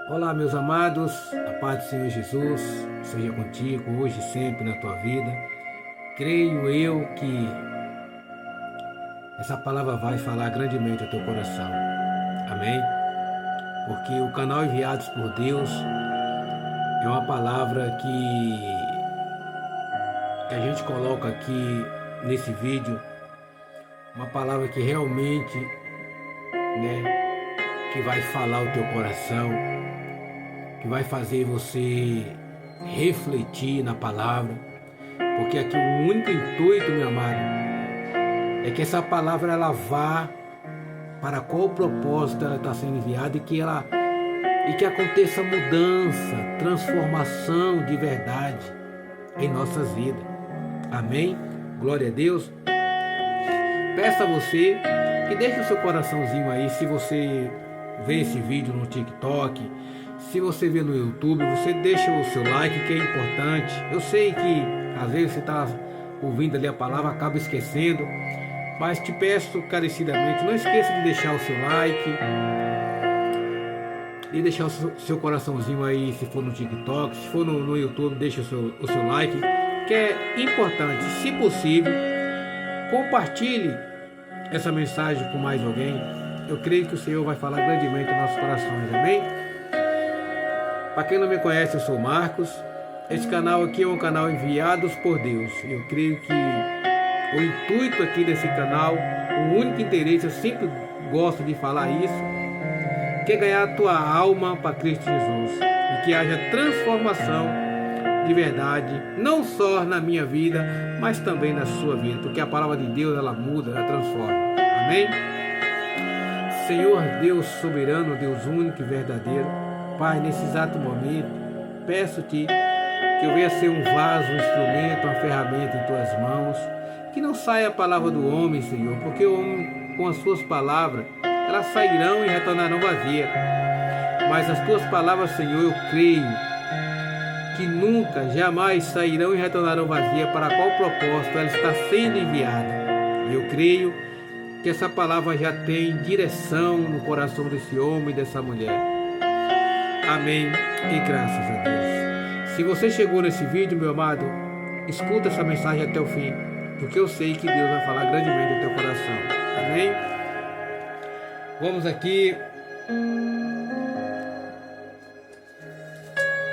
Olá, meus amados, a paz do Senhor Jesus seja contigo hoje e sempre na tua vida. Creio eu que essa palavra vai falar grandemente ao teu coração. Amém? Porque o canal Enviados por Deus é uma palavra que a gente coloca aqui nesse vídeo, uma palavra que realmente, que vai falar o teu coração, que vai fazer você refletir na palavra, porque aqui o único intuito, meu amado, é que essa palavra ela vá para qual propósito ela está sendo enviada e que aconteça mudança, transformação de verdade em nossas vidas. Amém? Glória a Deus. Peço a você que deixe o seu coraçãozinho aí, se você vê esse vídeo no TikTok, se você vê no YouTube, você deixa o seu like, que é importante. Eu sei que às vezes você está ouvindo ali a palavra, acaba esquecendo, mas te peço carecidamente, não esqueça de deixar o seu like e deixar o seu coraçãozinho aí, se for no TikTok, se for no YouTube, deixa o seu like, que é importante. Se possível, compartilhe essa mensagem com mais alguém. Eu creio que o Senhor vai falar grandemente em nossos corações, amém? Para quem não me conhece, eu sou Marcos. Esse canal aqui é um canal Enviados por Deus. Eu creio que o intuito aqui desse canal, o único interesse, eu sempre gosto de falar isso, que é ganhar a tua alma para Cristo Jesus. E que haja transformação de verdade, não só na minha vida, mas também na sua vida. Porque a palavra de Deus, ela muda, ela transforma. Amém? Senhor Deus soberano, Deus único e verdadeiro, Pai, nesse exato momento, peço-te que eu venha ser um vaso, um instrumento, uma ferramenta em tuas mãos, que não saia a palavra do homem, Senhor, porque o homem, com as suas palavras, elas sairão e retornarão vazias. Mas as tuas palavras, Senhor, eu creio que nunca, jamais sairão e retornarão vazias. Para qual propósito ela está sendo enviada. E eu creio que essa palavra já tem direção no coração desse homem e dessa mulher. Amém e graças a Deus. Se você chegou nesse vídeo, meu amado, escuta essa mensagem até o fim, porque eu sei que Deus vai falar grandemente no teu coração. Amém? Vamos aqui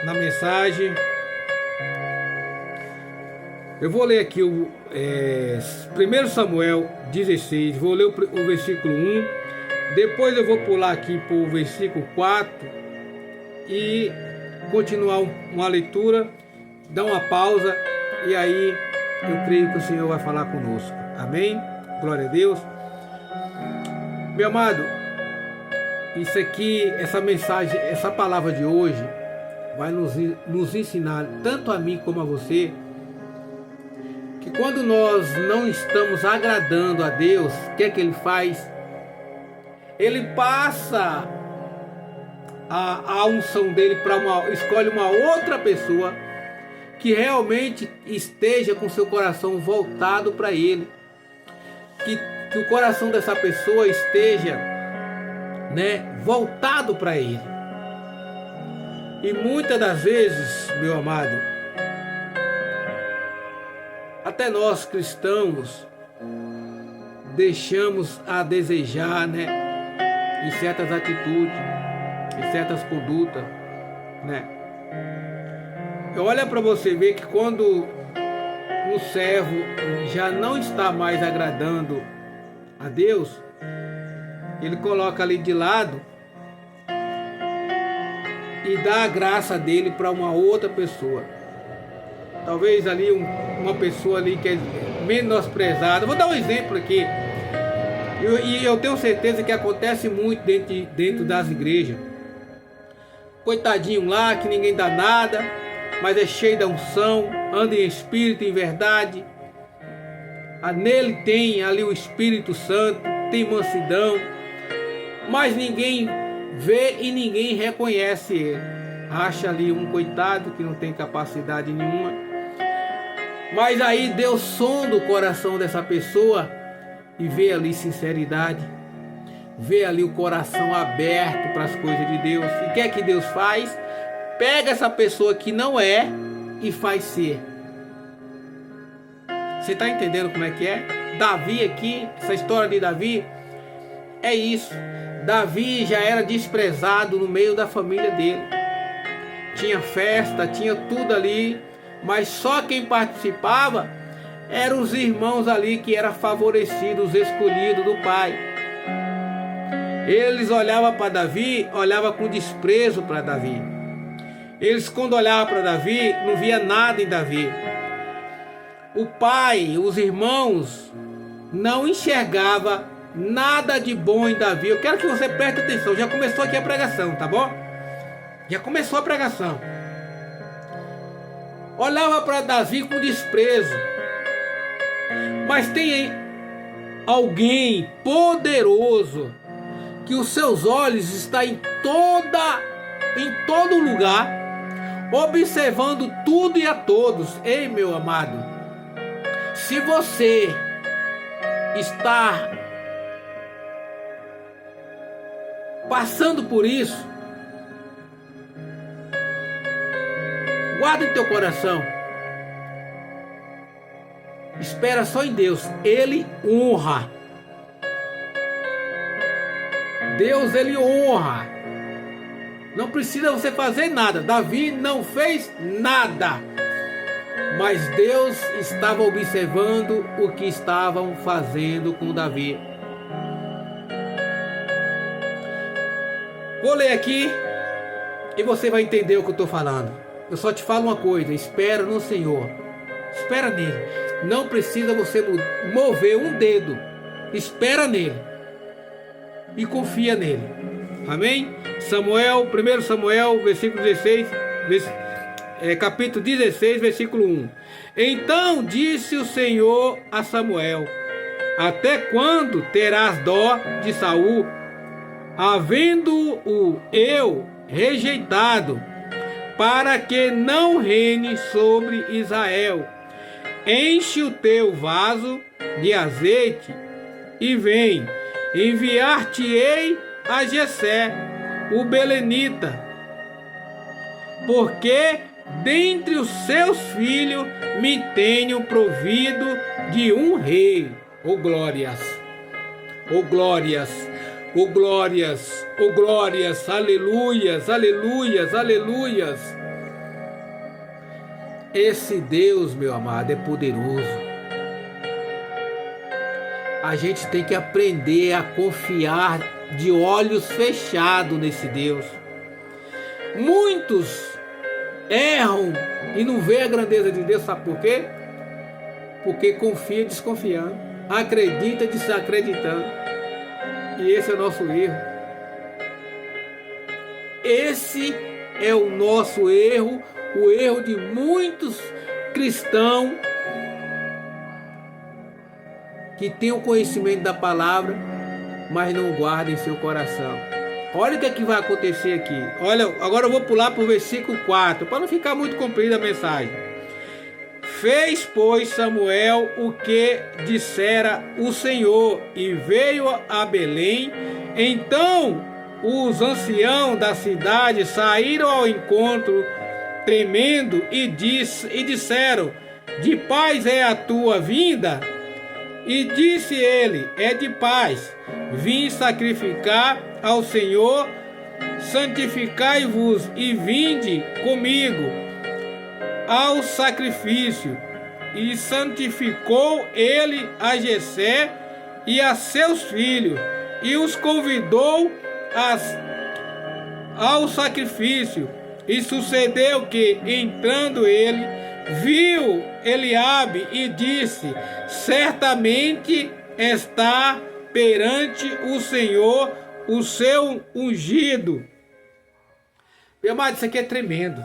na mensagem. Eu vou ler aqui o 1 Samuel 16, vou ler o versículo 1, depois eu vou pular aqui para o versículo 4 e continuar uma leitura, dar uma pausa, e aí eu creio que o Senhor vai falar conosco. Amém? Glória a Deus. Meu amado, isso aqui, essa mensagem, essa palavra de hoje vai nos ensinar, tanto a mim como a você, que quando nós não estamos agradando a Deus, o que é que Ele faz? Ele passa a unção dele escolhe uma outra pessoa que realmente esteja com seu coração voltado para Ele, que o coração dessa pessoa esteja, voltado para Ele. E muitas das vezes, meu amado, até nós cristãos deixamos a desejar, em certas atitudes, em certas condutas, Olha para você ver que quando um servo já não está mais agradando a Deus, ele coloca ali de lado e dá a graça dele para uma outra pessoa. Talvez ali uma pessoa ali que é menosprezada. Vou dar um exemplo aqui. E eu tenho certeza que acontece muito dentro das igrejas. Coitadinho lá, que ninguém dá nada, mas é cheio da unção, anda em espírito e em verdade. Nele tem ali o Espírito Santo, tem mansidão, mas ninguém vê e ninguém reconhece ele. Acha ali um coitado que não tem capacidade nenhuma. Mas aí Deus sonda o coração dessa pessoa e vê ali sinceridade, vê ali o coração aberto para as coisas de Deus. E o que é que Deus faz? Pega essa pessoa que não é e faz ser. Você está entendendo como é que é? Davi aqui, essa história de Davi, é isso. Davi já era desprezado no meio da família dele. Tinha festa, tinha tudo ali, mas só quem participava eram os irmãos ali que eram favorecidos, os escolhidos do pai. Eles olhavam para Davi, olhavam com desprezo para Davi. Eles, quando olhavam para Davi, não via nada em Davi. O pai, os irmãos, não enxergava nada de bom em Davi. Eu quero que você preste atenção. Já começou aqui a pregação, tá bom? Já começou a pregação. Olhava para Davi com desprezo. Mas tem alguém poderoso que os seus olhos estão em todo lugar, observando tudo e a todos. Ei, meu amado, se você está passando por isso, guarda em teu coração. Espera só em Deus. Ele honra. Deus, ele honra. Não precisa você fazer nada. Davi não fez nada. Mas Deus estava observando o que estavam fazendo com Davi. Vou ler aqui e você vai entender o que eu estou falando. Eu só te falo uma coisa: espera no Senhor. Espera nele. Não precisa você mover um dedo. Espera nele. E confia nele. Amém? 1 Samuel, versículo 16, capítulo 16, versículo 1. Então disse o Senhor a Samuel: até quando terás dó de Saul, havendo-o eu rejeitado, para que não reine sobre Israel? Enche o teu vaso de azeite e vem, enviar-te-ei a Jessé, o belenita, porque dentre os seus filhos me tenho provido de um rei. Oh glórias, oh glórias, oh glórias, oh glórias, aleluias, aleluias, aleluias. Esse Deus, meu amado, é poderoso. A gente tem que aprender a confiar de olhos fechados nesse Deus. Muitos erram e não vê a grandeza de Deus, sabe por quê? Porque confia desconfiando, acredita desacreditando. E esse é o nosso erro. Esse é o nosso erro, o erro de muitos cristãos que têm o conhecimento da palavra, mas não guardam em seu coração. Olha o que é que vai acontecer aqui. Olha, agora eu vou pular para o versículo 4, para não ficar muito comprida a mensagem. Fez, pois, Samuel o que dissera o Senhor, e veio a Belém. Então os anciãos da cidade saíram ao encontro, tremendo, e disseram: de paz é a tua vinda? E disse ele: é de paz. Vim sacrificar ao Senhor. Santificai-vos e vinde comigo ao sacrifício. E santificou ele a Jessé e a seus filhos, e os convidou ao sacrifício. E sucedeu que, entrando ele, viu Eliabe e disse: certamente está perante o Senhor o seu ungido. Meu amado, isso aqui é tremendo.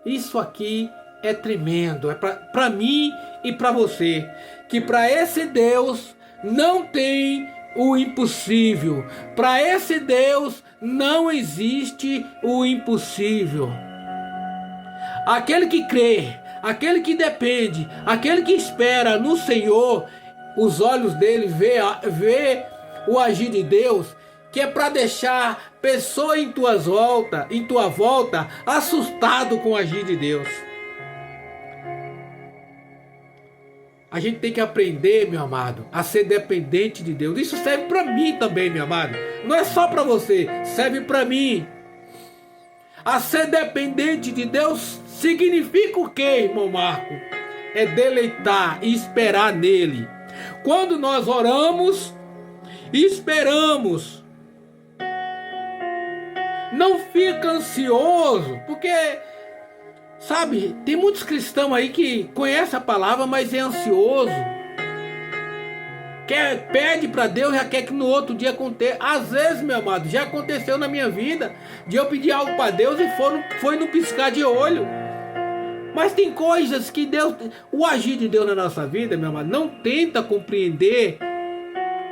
Isso aqui é tremendo. É para mim e para você. Que para esse Deus não tem o impossível. Para esse Deus não existe o impossível. Aquele que crê, aquele que depende, aquele que espera no Senhor, os olhos dele vê o agir de Deus, que é para deixar pessoa em tua volta, assustado com o agir de Deus. A gente tem que aprender, meu amado, a ser dependente de Deus. Isso serve para mim também, meu amado. Não é só para você, serve para mim. A ser dependente de Deus significa o quê, irmão Marco? É deleitar e esperar nele. Quando nós oramos, esperamos. Não fica ansioso, porque, sabe, tem muitos cristãos aí que conhecem a palavra, mas é ansioso. Pede para Deus, já quer que no outro dia aconteça. Às vezes, meu amado, já aconteceu na minha vida de eu pedir algo para Deus e foi no piscar de olho. Mas tem coisas que Deus, o agir de Deus na nossa vida, meu amado, não tenta compreender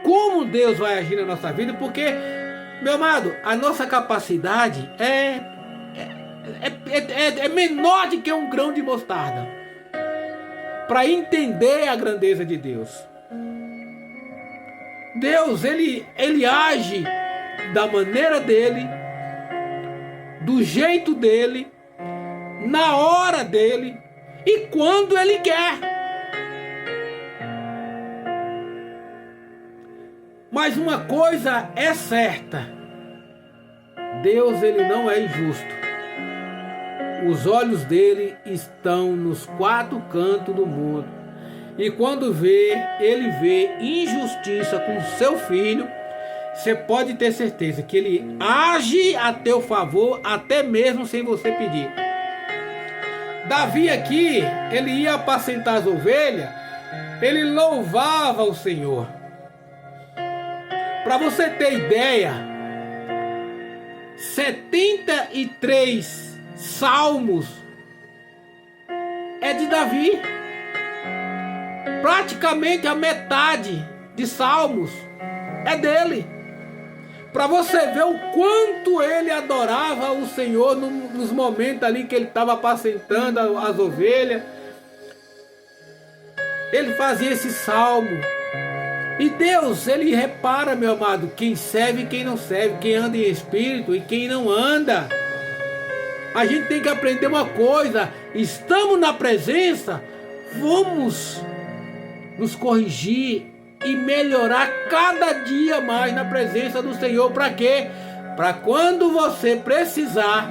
como Deus vai agir na nossa vida, porque, meu amado, a nossa capacidade é menor do que um grão de mostarda para entender a grandeza de Deus. Deus, ele age da maneira dele, do jeito dele, na hora dele e quando ele quer. Mas uma coisa é certa: Deus, ele não é injusto. Os olhos dele estão nos quatro cantos do mundo. E quando ele vê injustiça com seu filho, você pode ter certeza que ele age a teu favor, até mesmo sem você pedir. Davi aqui, ele ia apacentar as ovelhas, ele louvava o Senhor. Para você ter ideia, 73 salmos é de Davi. Praticamente a metade de salmos é dele. Para você ver o quanto ele adorava o Senhor nos momentos ali que ele estava apacentando as ovelhas. Ele fazia esse salmo. E Deus, ele repara, meu amado, quem serve e quem não serve, quem anda em espírito e quem não anda. A gente tem que aprender uma coisa: estamos na presença, vamos nos corrigir e melhorar cada dia mais na presença do Senhor. Para quê? Para quando você precisar,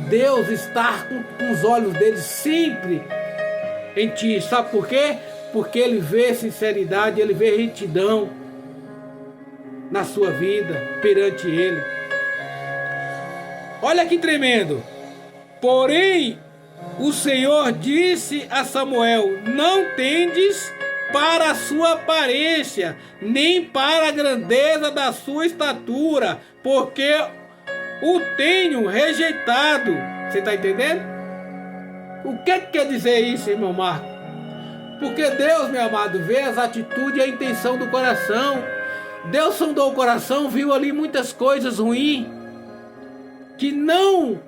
Deus estar com os olhos dele sempre em ti. Sabe por quê? Porque ele vê sinceridade, ele vê retidão na sua vida perante ele. Olha que tremendo. Porém, o Senhor disse a Samuel: não tendes para a sua aparência, nem para a grandeza da sua estatura, porque o tenho rejeitado. Você está entendendo? O que quer dizer isso, irmão Marco? Porque Deus, meu amado, vê as atitudes e a intenção do coração. Deus sondou o coração, viu ali muitas coisas ruins, que não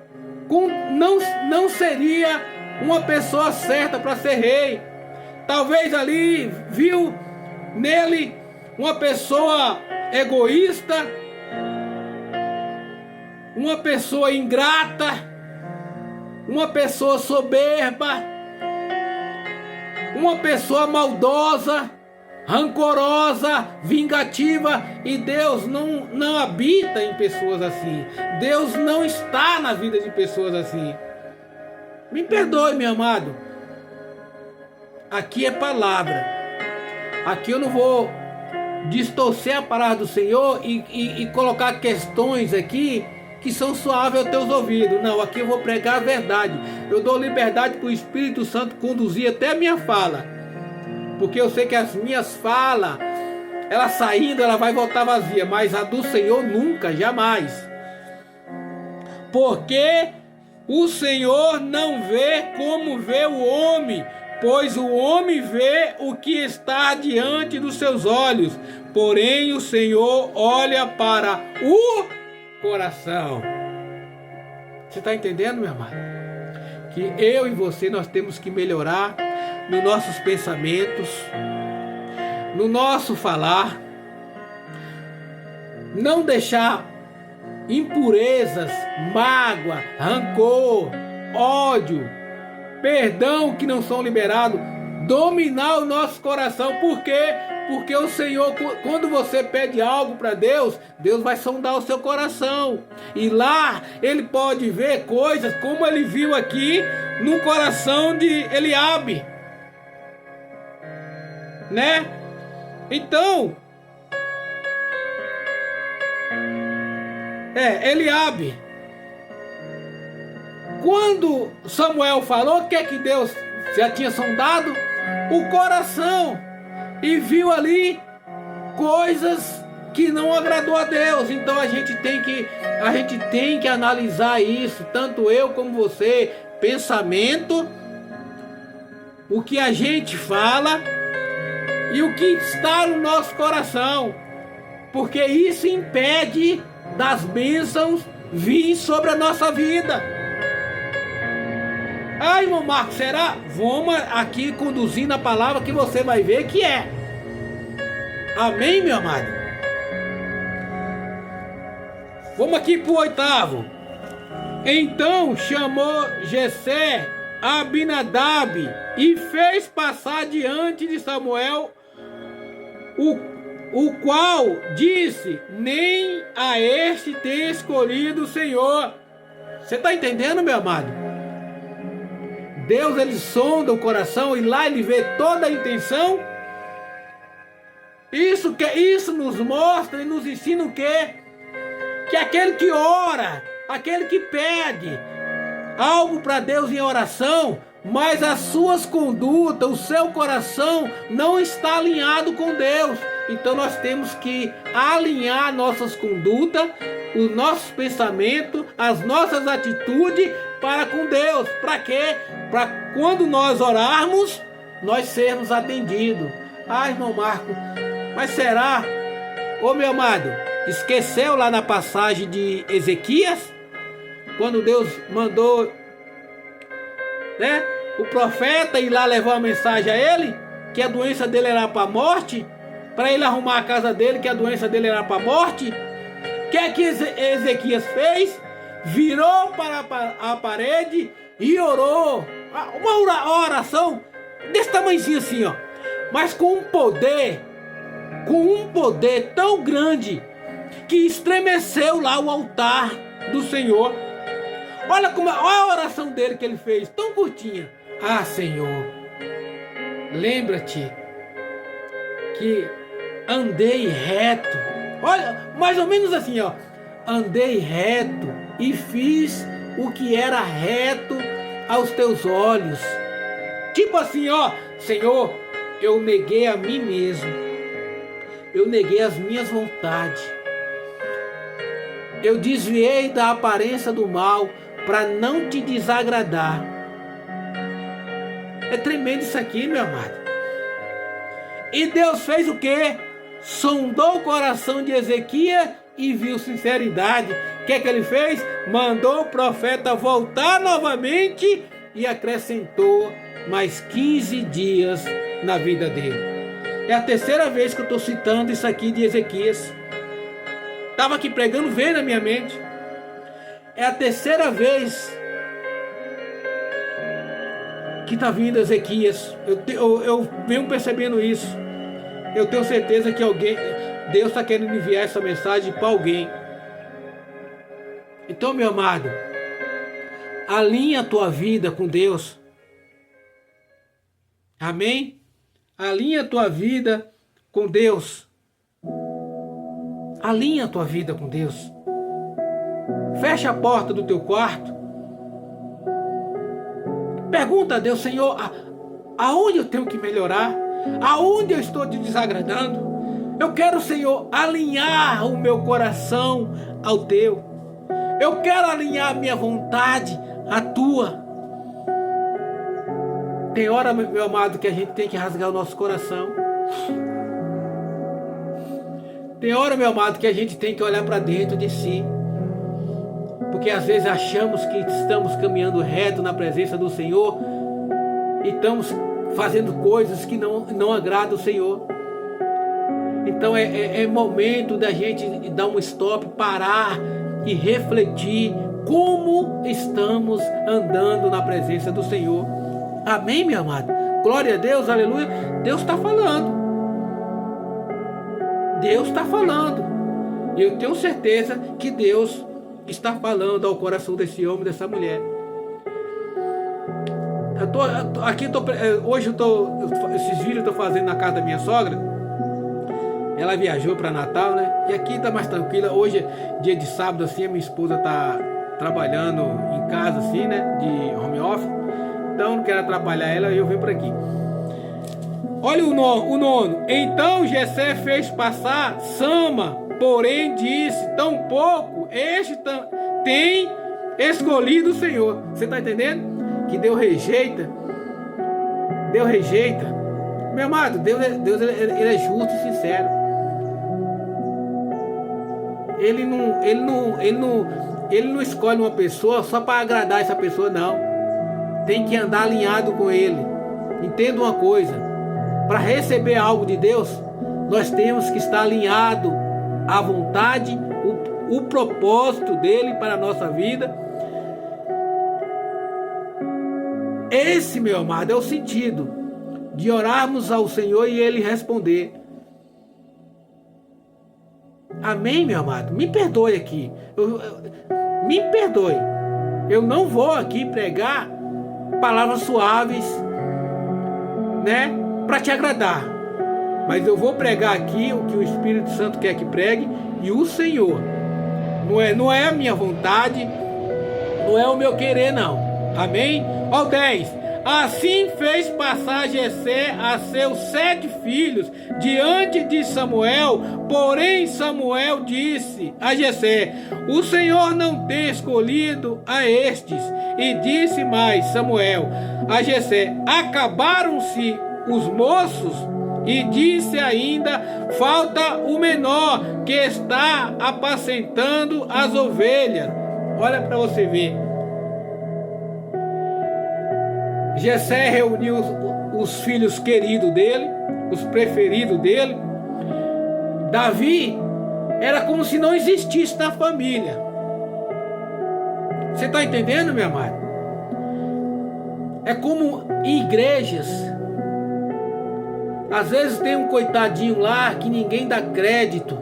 seria uma pessoa certa para ser rei. Talvez ali viu nele uma pessoa egoísta, uma pessoa ingrata, uma pessoa soberba, uma pessoa maldosa, rancorosa, vingativa. E Deus não habita em pessoas assim. Deus não está na vida de pessoas assim. Me perdoe, meu amado. Aqui é palavra. Aqui eu não vou distorcer a palavra do Senhor e colocar questões aqui que são suaves aos teus ouvidos. Não, aqui eu vou pregar a verdade. Eu dou liberdade para o Espírito Santo conduzir até a minha fala. Porque eu sei que as minhas falas, ela saindo, ela vai voltar vazia. Mas a do Senhor nunca, jamais. Porque o Senhor não vê como vê o homem, pois o homem vê o que está diante dos seus olhos, porém o Senhor olha para o coração. Você está entendendo, meu amado? Que eu e você, nós temos que melhorar nos nossos pensamentos, no nosso falar, não deixar impurezas, mágoa, rancor, ódio, perdão que não são liberados, dominar o nosso coração. Por quê? Porque o Senhor, quando você pede algo para Deus, Deus vai sondar o seu coração. E lá Ele pode ver coisas como Ele viu aqui no coração de Eliabe. Né? Então, Eliabe, quando Samuel falou, o que é que Deus já tinha sondado? O coração. E viu ali coisas que não agradou a Deus. Então a gente tem que analisar isso, tanto eu como você, pensamento, o que a gente fala e o que está no nosso coração, porque isso impede das bênçãos vir sobre a nossa vida. Ah, irmão Marcos, será? Vamos aqui conduzindo a palavra que você vai ver que é. Amém, meu amado? Vamos aqui para o 8º. Então chamou Jessé Abinadab e fez passar diante de Samuel, o qual disse: nem a este tem escolhido o Senhor. Você está entendendo, meu amado? Deus, Ele sonda o coração e lá Ele vê toda a intenção. Isso nos mostra e nos ensina o quê? Que aquele que ora, aquele que pede algo para Deus em oração, mas as suas condutas, o seu coração não está alinhado com Deus. Então nós temos que alinhar nossas condutas, os nossos pensamentos, as nossas atitudes para com Deus. Para quê? Para quando nós orarmos, nós sermos atendidos. Ah, irmão Marco, mas será? Ô meu amado, esqueceu lá na passagem de Ezequias? Quando Deus mandou, né, o profeta ir lá levar uma mensagem a ele, que a doença dele era para a morte, para ele arrumar a casa dele, que a doença dele era para a morte. O que é que Ezequias fez? Virou para a parede e orou. Uma oração desse tamanhozinho assim, ó. Mas com um poder tão grande que estremeceu lá o altar do Senhor. Olha a oração dele que ele fez, tão curtinha. Ah, Senhor, lembra-te que andei reto. Olha, mais ou menos assim, ó. Andei reto e fiz o que era reto aos teus olhos. Tipo assim, ó, Senhor, eu neguei a mim mesmo. Eu neguei as minhas vontades. Eu desviei da aparência do mal para não te desagradar. É tremendo isso aqui, meu amado. E Deus fez o quê? Sondou o coração de Ezequias e viu sinceridade. O que é que ele fez? Mandou o profeta voltar novamente e acrescentou mais 15 dias na vida dele. É a terceira vez que eu estou citando isso aqui de Ezequias. Estava aqui pregando, veio na minha mente. É a terceira vez que está vindo Ezequias. Eu venho percebendo isso. Eu tenho certeza que Deus está querendo enviar essa mensagem para alguém. Então, meu amado, alinha a tua vida com Deus. Amém? Alinha a tua vida com Deus. Alinha a tua vida com Deus. Fecha a porta do teu quarto. Pergunta a Deus: Senhor, aonde eu tenho que melhorar? Aonde eu estou te desagradando? Eu quero, Senhor, alinhar o meu coração ao teu. Eu quero alinhar a minha vontade à tua. Tem hora, meu amado, que a gente tem que rasgar o nosso coração. Tem hora, meu amado, que a gente tem que olhar para dentro de si. Porque às vezes achamos que estamos caminhando reto na presença do Senhor e estamos fazendo coisas que não agradam o Senhor. Então é momento da gente dar um stop, parar e refletir como estamos andando na presença do Senhor. Amém, meu amado? Glória a Deus, aleluia. Deus está falando. Deus está falando. E eu tenho certeza que Deus está falando ao coração desse homem, dessa mulher. Hoje esses vídeos eu estou fazendo na casa da minha sogra. Ela viajou para Natal, né? E aqui está mais tranquila. Hoje é dia de sábado, assim, a minha esposa está trabalhando em casa, assim, né? De home office. Então não quero atrapalhar ela e eu venho por aqui. Olha o nono. Então Jessé fez passar Sama, porém disse: tampouco este tem escolhido o Senhor. Você está entendendo? Que Deus rejeita. Deus rejeita. Meu amado, Deus ele é justo e sincero. Ele não escolhe uma pessoa só para agradar essa pessoa, não. Tem que andar alinhado com Ele. Entenda uma coisa: para receber algo de Deus, nós temos que estar alinhado à vontade, o propósito dele para a nossa vida. Esse, meu amado, é o sentido de orarmos ao Senhor e Ele responder. Amém, meu amado? Me perdoe aqui. Me perdoe. Eu não vou aqui pregar palavras suaves, né, para te agradar. Mas eu vou pregar aqui o que o Espírito Santo quer que pregue, e o Senhor. Não é a minha vontade, não é o meu querer, não. Amém? Ó 10. Assim fez passar Jessé a seus 7 filhos diante de Samuel. Porém Samuel disse a Jessé: o Senhor não tem escolhido a estes. E disse mais Samuel a Jessé: acabaram-se os moços? E disse ainda: falta o menor que está apacentando as ovelhas. Olha para você ver. Jessé reuniu os filhos queridos dele, os preferidos dele. Davi era como se não existisse na família. Você está entendendo, meu amado? É como em igrejas. Às vezes tem um coitadinho lá que ninguém dá crédito.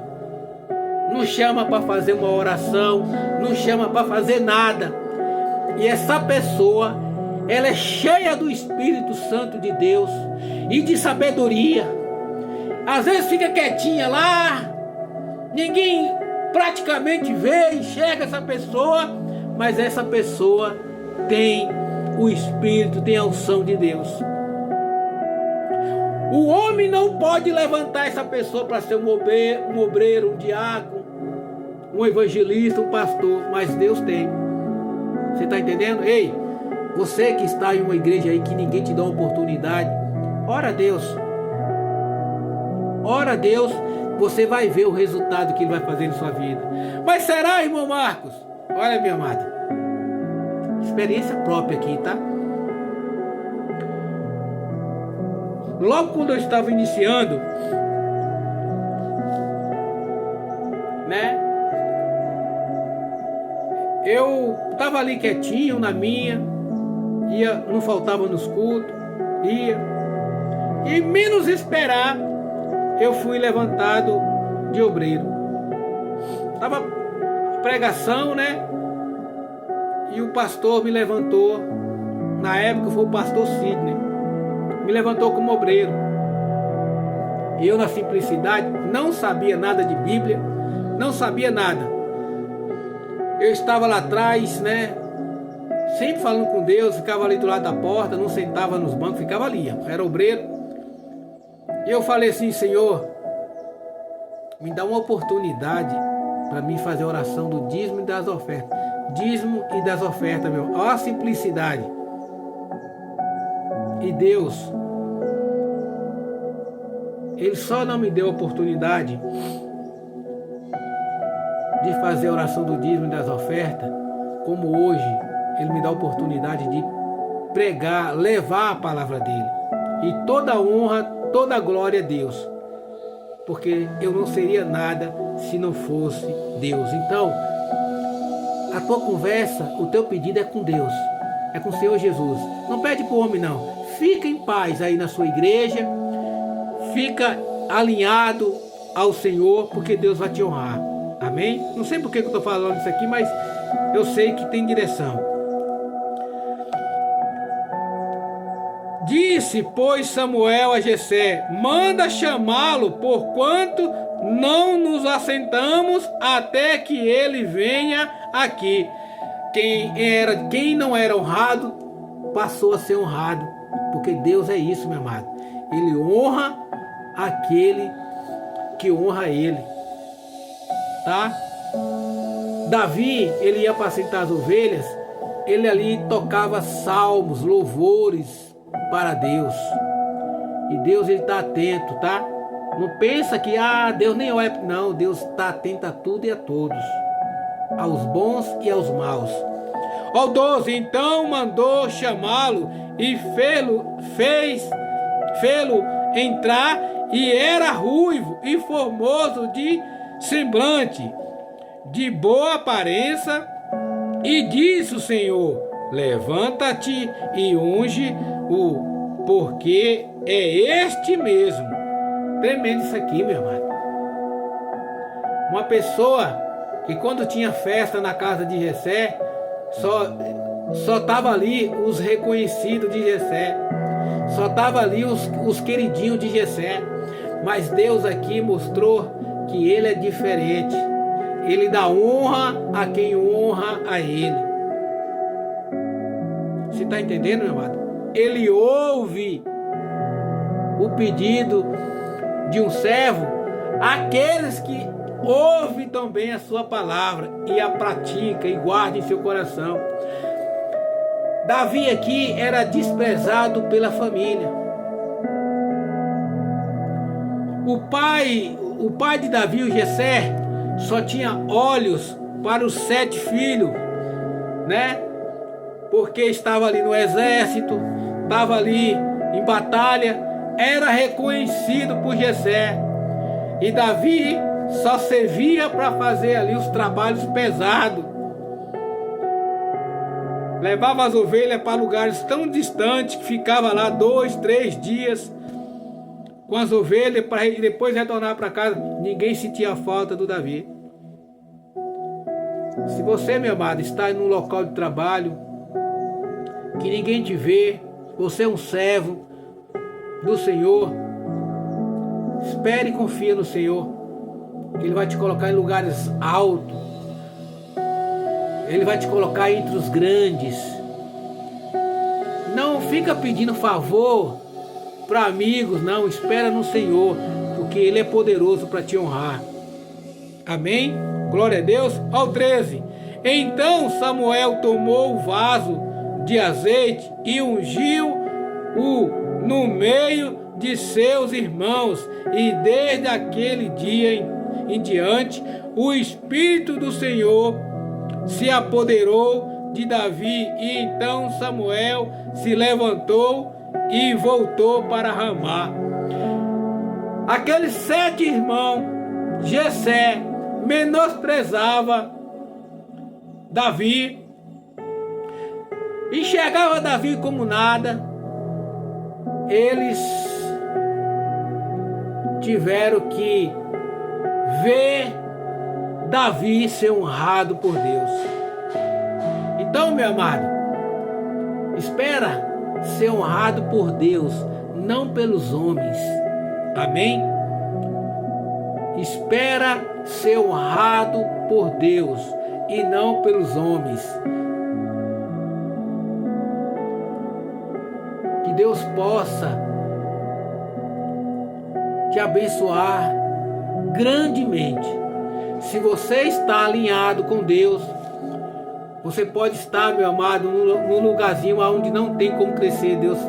Não chama para fazer uma oração, não chama para fazer nada. E essa pessoa, ela é cheia do Espírito Santo de Deus e de sabedoria. Às vezes fica quietinha lá, ninguém praticamente vê, enxerga essa pessoa, mas essa pessoa tem o Espírito, tem a unção de Deus. O homem não pode levantar essa pessoa para ser um obreiro, um diácono, um evangelista, um pastor, mas Deus tem. Você está entendendo? Ei, você que está em uma igreja aí que ninguém te dá uma oportunidade, ora a Deus. Ora a Deus, você vai ver o resultado que Ele vai fazer na sua vida. Mas será, irmão Marcos? Olha, minha amada, experiência própria aqui, tá? Logo quando eu estava iniciando, né? Eu estava ali quietinho na minha, não faltava nos cultos, ia. E menos esperar, eu fui levantado de obreiro. Tava pregação, né? E o pastor me levantou. Na época foi o pastor Sidney. Me levantou como obreiro. E eu, na simplicidade, não sabia nada de Bíblia, não sabia nada. Eu estava lá atrás, né? Sempre falando com Deus, ficava ali do lado da porta, não sentava nos bancos, ficava ali, era obreiro. E eu falei assim: Senhor, me dá uma oportunidade para mim fazer a oração do dízimo e das ofertas. Dízimo e das ofertas, meu. Olha a simplicidade. E Deus, Ele só não me deu a oportunidade de fazer a oração do dízimo e das ofertas, como hoje Ele me dá a oportunidade de pregar, levar a palavra dele. E toda a honra, toda a glória a Deus. porque eu não seria nada se não fosse Deus. Então, a tua conversa, o teu pedido é com Deus, é com o Senhor Jesus. Não pede para o homem, não. Fica em paz aí na sua igreja, fica alinhado ao Senhor, porque Deus vai te honrar. Amém? Não sei por que eu estou falando isso aqui, mas eu sei que tem direção. Disse, pois, Samuel a Jessé: manda chamá-lo, porquanto não nos assentamos até que ele venha aqui. Quem não era honrado passou a ser honrado, porque Deus é isso, meu amado. Ele honra aquele que honra ele, tá? Davi, ele ia apacentar as ovelhas, ele ali tocava salmos, louvores para Deus. E Deus, ele está atento, tá? Não pensa que Deus nem olha. Não, Deus está atento a tudo e a todos, aos bons e aos maus. Ó 12, então mandou chamá-lo e fê-lo entrar, e era ruivo e formoso de semblante, de boa aparência, e disse o Senhor: levanta-te e unge-o, porque é este mesmo. Tremendo isso aqui, meu irmão. Uma pessoa que quando tinha festa na casa de Jessé, só tava ali os reconhecidos de Jessé, só tava ali os queridinhos de Jessé. Mas Deus aqui mostrou que ele é diferente. Ele dá honra a quem honra a ele. Você está entendendo, meu amado? Ele ouve o pedido de um servo, aqueles que ouvem também a sua palavra e a pratica e guardam em seu coração. Davi aqui era desprezado pela família. O pai de Davi, o Jessé, só tinha olhos para os 7 filhos, né? Porque estava ali no exército, estava ali em batalha, era reconhecido por Jessé. E Davi só servia para fazer ali os trabalhos pesados. Levava as ovelhas para lugares tão distantes que ficava lá 2, 3 dias com as ovelhas para depois retornar para casa. Ninguém sentia falta do Davi. Se você, meu amado, está em um local de trabalho que ninguém te vê, você é um servo do Senhor, espere e confia no Senhor, que Ele vai te colocar em lugares altos, Ele vai te colocar entre os grandes. Não fica pedindo favor para amigos, não. Espera no Senhor, porque Ele é poderoso para te honrar. Amém? Glória a Deus. Ao 13. Então Samuel tomou o vaso de azeite e ungiu-o no meio de seus irmãos, e desde aquele dia em diante o Espírito do Senhor se apoderou de Davi. E então Samuel se levantou e voltou para Ramá. Aqueles 7 irmãos, Jessé, menosprezava Davi, enxergava Davi como nada. Eles tiveram que ver Davi ser honrado por Deus. Então, meu amado, espera ser honrado por Deus, não pelos homens. Amém? Espera ser honrado por Deus e não pelos homens. Que Deus possa te abençoar grandemente. Se você está alinhado com Deus, você pode estar, meu amado, num lugarzinho onde não tem como crescer. Deus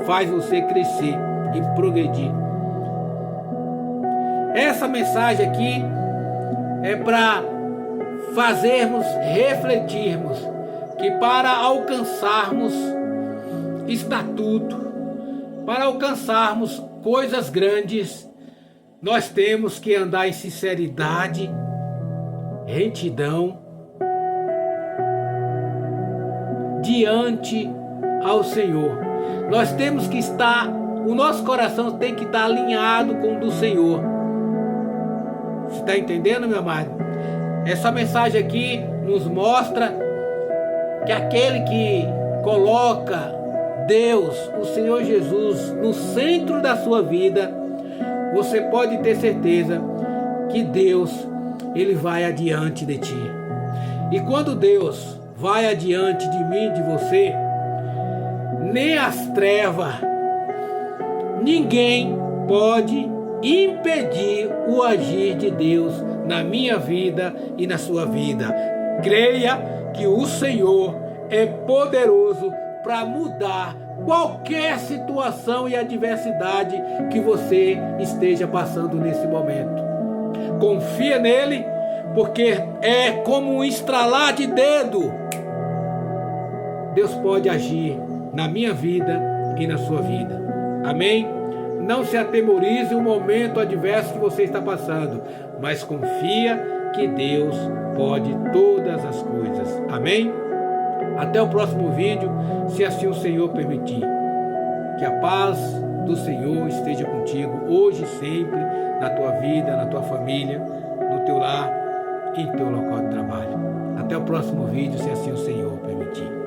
faz você crescer e progredir. Essa mensagem aqui é para fazermos, refletirmos, que para alcançarmos estatuto, para alcançarmos coisas grandes, nós temos que andar em sinceridade, retidão, diante ao Senhor. Nós temos que estar, o nosso coração tem que estar alinhado com o do Senhor. Você está entendendo, meu amado? Essa mensagem aqui nos mostra que aquele que coloca Deus, o Senhor Jesus, no centro da sua vida, você pode ter certeza que Deus, Ele vai adiante de ti. E quando Deus vai adiante de mim, de você, nem as trevas, ninguém pode impedir o agir de Deus na minha vida e na sua vida. Creia que o Senhor é poderoso para mudar qualquer situação e adversidade que você esteja passando nesse momento. Confia nele, porque é como um estralar de dedo. Deus pode agir na minha vida e na sua vida. Amém? Não se atemorize o momento adverso que você está passando, mas confia que Deus pode todas as coisas. Amém? Até o próximo vídeo, se assim o Senhor permitir. Que a paz do Senhor esteja contigo hoje e sempre, na tua vida, na tua família, no teu lar e no teu local de trabalho. Até o próximo vídeo, se assim o Senhor permitir.